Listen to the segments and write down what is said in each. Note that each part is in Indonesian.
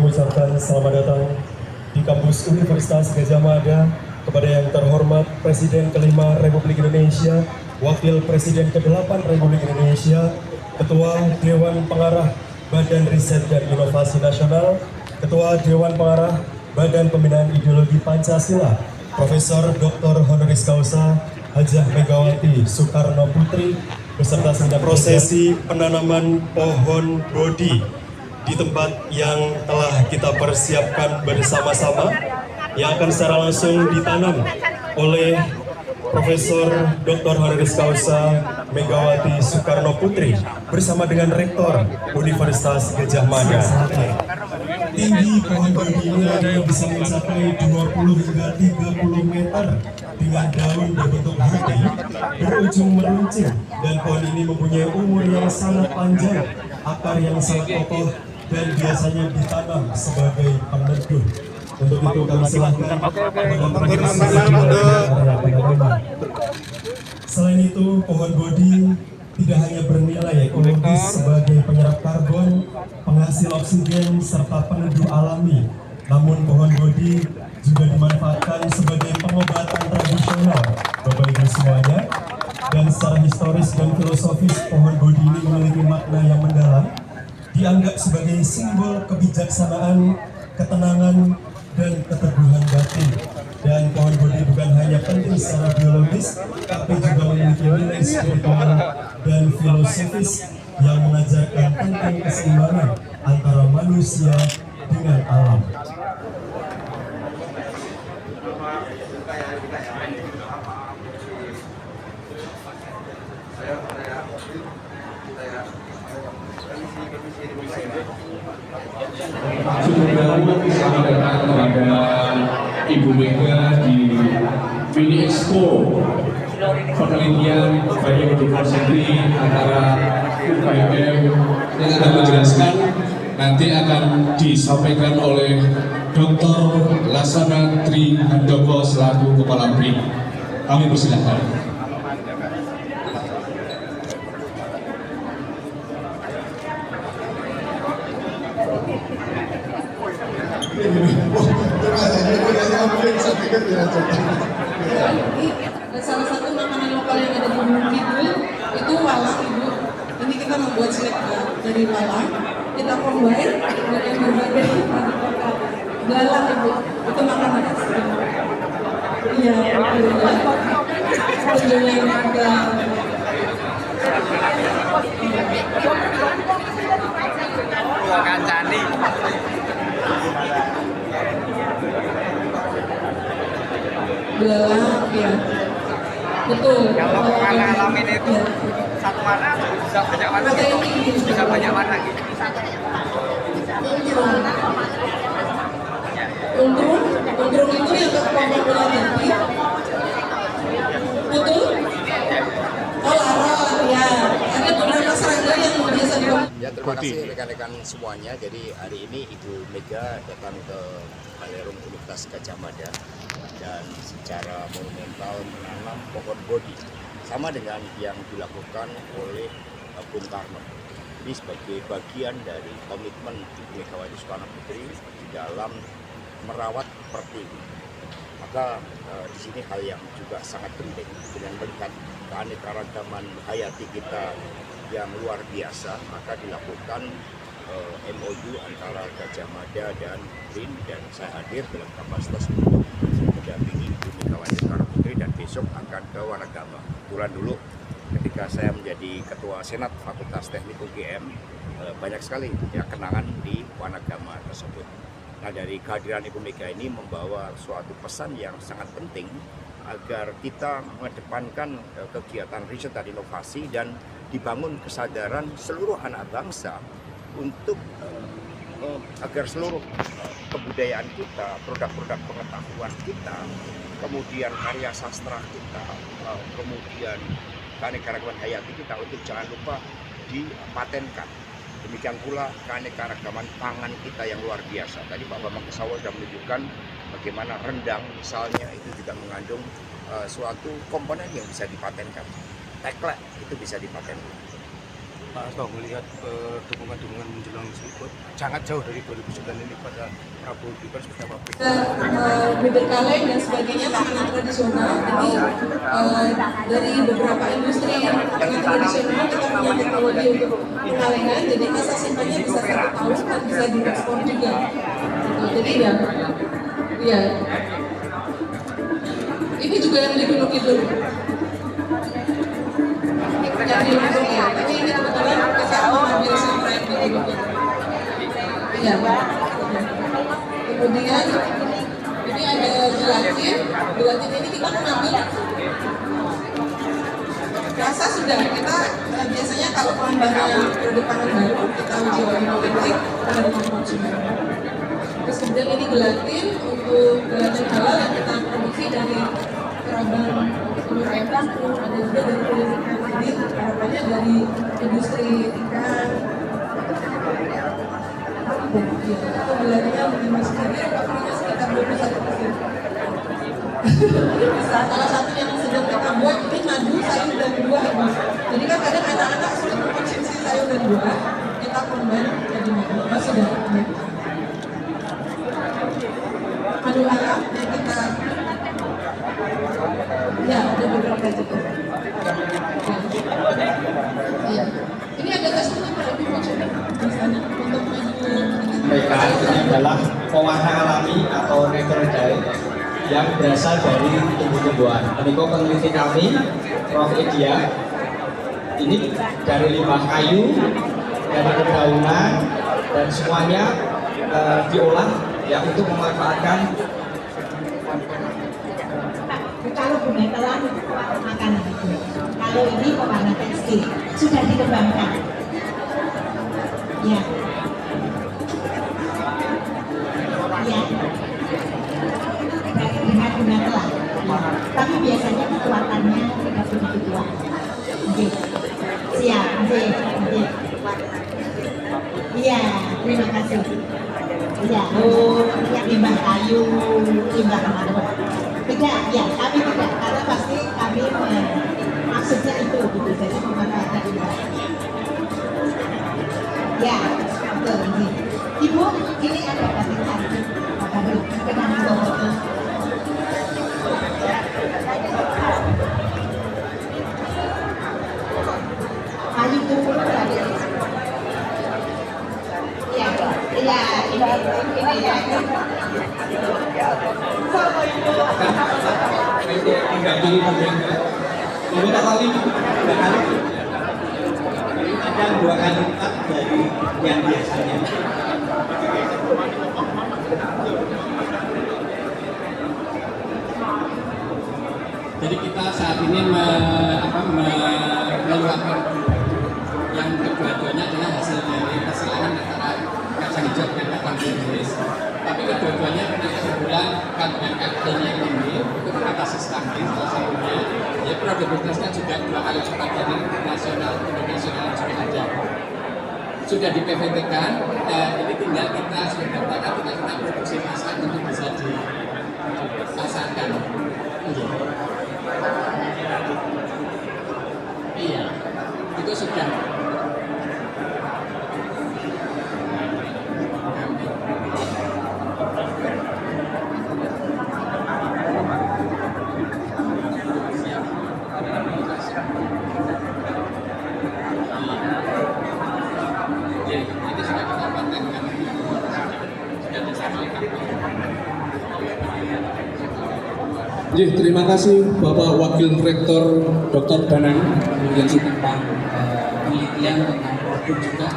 mengucapkan selamat datang di kampus Universitas Gadjah Mada kepada yang terhormat Presiden kelima Republik Indonesia, Wakil Presiden ke-8 Republik Indonesia, Ketua Dewan Pengarah Badan Riset dan Inovasi Nasional, Ketua Dewan Pengarah Badan Pembinaan Ideologi Pancasila, Profesor Dr. Honoris Causa Hajah Megawati Soekarno Putri, beserta segenap prosesi penanaman pohon bodi di tempat yang telah kita persiapkan bersama-sama, yang akan secara langsung ditanam oleh Profesor Dr. Honoris Causa Megawati Soekarno Putri bersama dengan Rektor Universitas Gadjah Mada. Tinggi pohon bodi ini bisa mencapai 20 hingga 30 meter dengan daun berbentuk hati berujung meruncing, dan pohon ini mempunyai umur yang sangat panjang, akar yang sangat kokoh, dan biasanya ditanam sebagai peneduh. Untuk itu kami silakan Selain itu, pohon bodi tidak hanya bernilai ekologis sebagai penyerap karbon, penghasil oksigen, serta peneduh alami, namun pohon bodi juga dimanfaatkan sebagai pengobatan tradisional, Bapak Ibu semuanya. Dan secara historis dan filosofis, pohon bodi ini memiliki makna yang mendalam, dianggap sebagai simbol kebijaksanaan, ketenangan, dan keteguhan batin. Dan pohon bodi bukan hanya penting secara biologis, tapi juga memiliki nilai spiritual dan filosofis yang mengajarkan tentang keseimbangan antara manusia dengan alam. Selamat datang kepada Ibu Mega di Mini Expo penelitian biodiversity antara UKM yang akan menjelaskan nanti akan disampaikan oleh Dr. Laksana Tri Handoko selaku Kepala BRIN. Kami persilahkan. Salah satu makanan lokal yang ada di Gunung Kidul itu walang, Ibu. Ini kita membuat snack dari walang, kita combine dengan berbagai produk lokal. Belalang, Ibu, itu makanan asli. Iya, kunjungan juga. Kancani. Belalang, ya. Betul. Kalau warna alamin itu ya. Satu warna bisa banyak warna gitu. Bisa banyak warna gitu. Undrung itu yang kelompok bola jati. Betul? Oh, larang, ya. Ada beberapa serangga yang biasa dibawa. Ya, terima kasih rekan-rekan semuanya. Jadi hari ini Ibu Mega datang ke Balerum Universitas Gadjah Mada dan secara monumental menanam pohon bodi sama dengan yang dilakukan oleh Bung Karno. Ini sebagai bagian dari komitmen Ibu Megawati Soekarno Putri di dalam merawat pertiwi. Maka di sini hal yang juga sangat penting dengan melihat keanekaragaman hayati kita yang luar biasa, maka dilakukan MOU antara Gadjah Mada dan BRIN, dan saya hadir dalam kapasitas untuk mendampingi Ibu Megawati Soekarno Putri dan besok akan ke Wanagama. Kebetulan dulu ketika saya menjadi Ketua Senat Fakultas Teknik UGM, banyak sekali ya kenangan di Wanagama tersebut. Nah, dari kehadiran Ibu Mega ini membawa suatu pesan yang sangat penting agar kita mengedepankan kegiatan riset dan inovasi dan dibangun kesadaran seluruh anak bangsa untuk agar seluruh kebudayaan kita, produk-produk pengetahuan kita, kemudian karya sastra kita, kemudian keanekaragaman hayati kita untuk jangan lupa dipatenkan. Demikian pula keanekaragaman pangan kita yang luar biasa. Tadi Pak Bambang Kesawa sudah menunjukkan bagaimana rendang misalnya itu juga mengandung suatu komponen yang bisa dipatenkan. Teklek itu bisa dipatenkan. Pak Hasto melihat dukungan-dukungan menjelang Silkut sangat jauh dari 2009 ini pada Prabowo Gibran seperti apa? Bibir kaleng dan sebagainya makanan tradisional. Jadi dari beberapa industri makanan tradisional kita punya teknologi untuk pengalengan. Jadi masa simpannya bisa 1 tahun dan bisa diekspor juga. Gitu. Jadi ya, ini juga yang di Gunung Kidul. Yang di Lombok ya, tapi ini kebetulan kita mengambil sampah yang di Gunung Kidul. Iya. Kemudian ini ada gelatin ini kita mengambil rasa sudah kita biasanya kalau pengembangan produk pangan baru kita uji wawasan pada konsumen. Terus kemudian ini gelatin untuk gelatin halal yang kita produksi dari kerabat telur ayam kampung, ada juga dari kulit ikan. Jadi harapannya dari industri ikan. Itu gelatinnya minimal sendiri, waktunya sekitar 21%. Salah satu yang sedang kita buat ini madu, sayur dan buah. Jadi kan kadang anak-anak sulit mengkonsumsi sayur dan buah, kita combine jadi madu. Sudah. Madu alam yang kita ya ada beberapa juga. Iya. Ini ada tesnya kalau ibu mau coba misalnya untuk madu. Mereka ini adalah pewarna alami atau natural dye yang berasal dari tumbuh-tumbuhan. Meniko peneliti kami, Prof. Edia, ini dari limbah kayu, dari dedaunan, dan semuanya diolah ya untuk memanfaatkan. Kalau bunga telah makanan itu, kalau ini pewarna tekstil sudah dikembangkan. Ya. Ya. Dengan bunga telah. Tapi biasanya kekuatannya tidak begitu kuat. Oke. Siap. Oke. Iya, terima kasih. Iya, yang limbah kayu, limbah madu. Tidak, ya kami tidak, karena pasti kami maksudnya itu gitu, jadi memanfaatkan limbah. Ya, betul ini. Ibu, ini ada batik satu, kenapa foto? Kayu tumpul tadi. Iya, ini ya. Mengganti beberapa kali ada 2 kali lipat dari yang biasanya. Jadi kita saat ini mengeluarkan yang kedua-duanya adalah hasil dari persilangan antara kacang hijau dan kacang jenis. Tapi kedua-duanya kebetulan kandungan kafeinnya tinggi untuk mengatasi stunting salah satunya. Ya produktivitasnya juga 2 kali lipat dari nasional internasional juga ada. Sudah di PVT kan, ini tinggal kita sudah daftarkan kita produksi massal untuk bisa dipasarkan. Iya, itu sudah. Terima kasih Bapak Wakil Rektor Dr. Danang yang sudah penelitian tentang produk juga.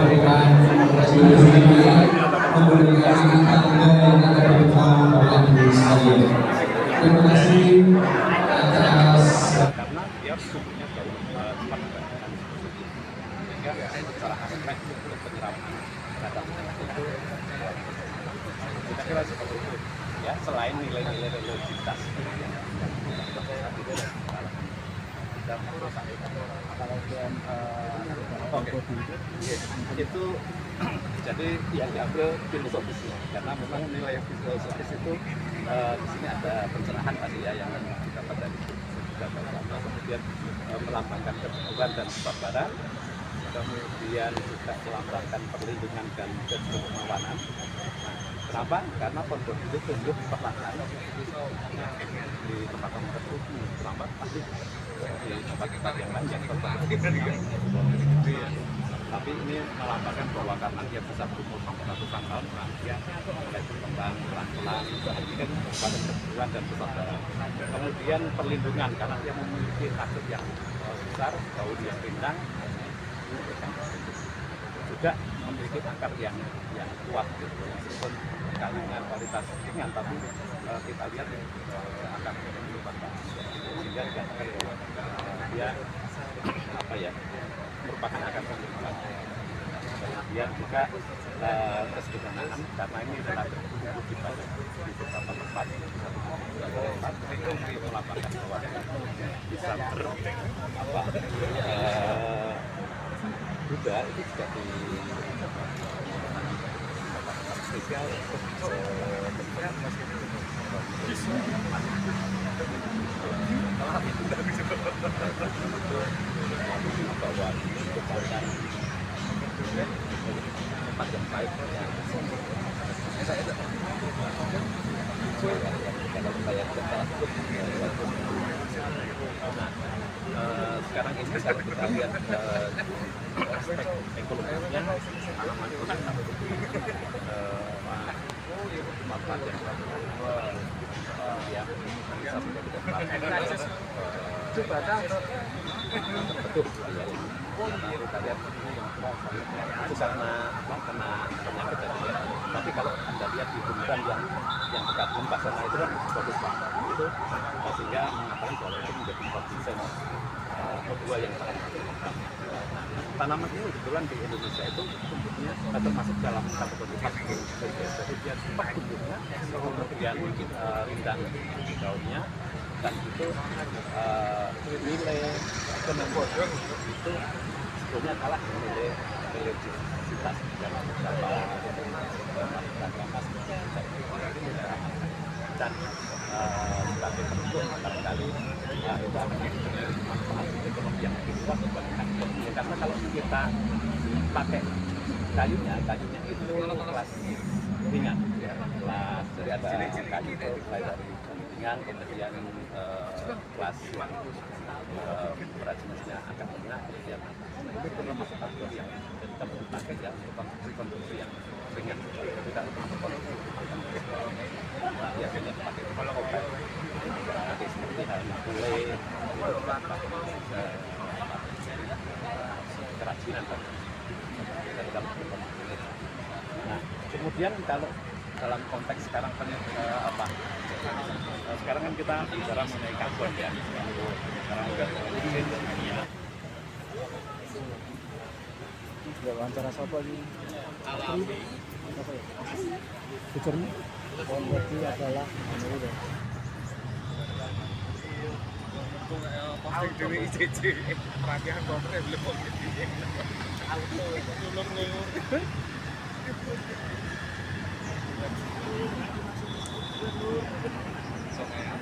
memberikan terima kasih atas karena dia sumbernya jauh cepat menggantikan sehingga secara aspek untuk penyerapan data itu kita kira seperti itu ya, selain nilai-nilai religiositas dan itu jadi yang diambil filosofis karena memang nilai filosofis itu di sini ada pencerahan tadi ya yang didapat dari kemudian melambangkan kebenaran dan kesabaran, kemudian juga melambangkan perlindungan dan kedermawanan. Kenapa? Karena pondok itu tumbuh perlahan di tempat-tempat tertentu, lambat pasti di tempat-tempat yang lain yang tapi ini melambangkan bahwa karena dia bisa berumur sampai ratusan tahun, dia mulai berkembang pelan-pelan, ini kan pada kebenaran dan kesabaran. Kemudian perlindungan karena dia memiliki takut yang besar, daun yang rindang, juga memiliki akar yang kuat, gitu. Meskipun kalinya kualitas ringan, tapi kita lihat akar yang merupakan sehingga dikatakan bahwa dia apa ya, merupakan akar yang kuat. Kemudian juga kesederhanaan karena ini relatif tumbuh di beberapa tempat, itu melambangkan bahwa bisa Buddha itu juga di spesial bahwa kebaikan tempat yang baik sekarang ini kalau kita lihat aspek ekonominya, tanaman itu kan manfaat yang bisa menjadi betul ya. Kita lihat itu karena penyakit tadi ya. Tapi kalau Anda lihat di bundaran yang dekat lembah sana itu kan bagus banget itu, sehingga mengatakan bahwa itu menjadi produsen O2 yang sangat berkembang. Tanaman ini kebetulan di Indonesia itu tumbuhnya termasuk dalam kategori pasifik, jadi dia cepat tumbuhnya, kemudian rindang daunnya, dan itu nilai ekonomi itu sebetulnya kalah nilai religiositas dalam beberapa agama dan sebagai bentuk barangkali itu akan menjadi manfaat ekonomi yang lebih luas dibandingkan ekonomi. Karena kalau kita pakai kayunya itu kelas ringan, kelas dari ada kayu mulai dari ringan, kemudian kelas berat jenisnya akan rendah, kemudian itu termasuk kategori yang kita pakai ya konstruksi yang ringan, tidak termasuk konstruksi biasanya pakai obat, pakai seperti halnya gulai, kerajinan dari dalam komponen. Nah, kemudian kalau dalam konteks sekarang sekarang kan kita bicara mengenai karbon ya. Sekarang udah dunia. Wawancara siapa ini? Alami. Apa ya? Fiturnya? Berarti adalah menurut. Pasti dewe ICC perhatian komplek belum kok gitu. Auto tulung ngulur. Soalnya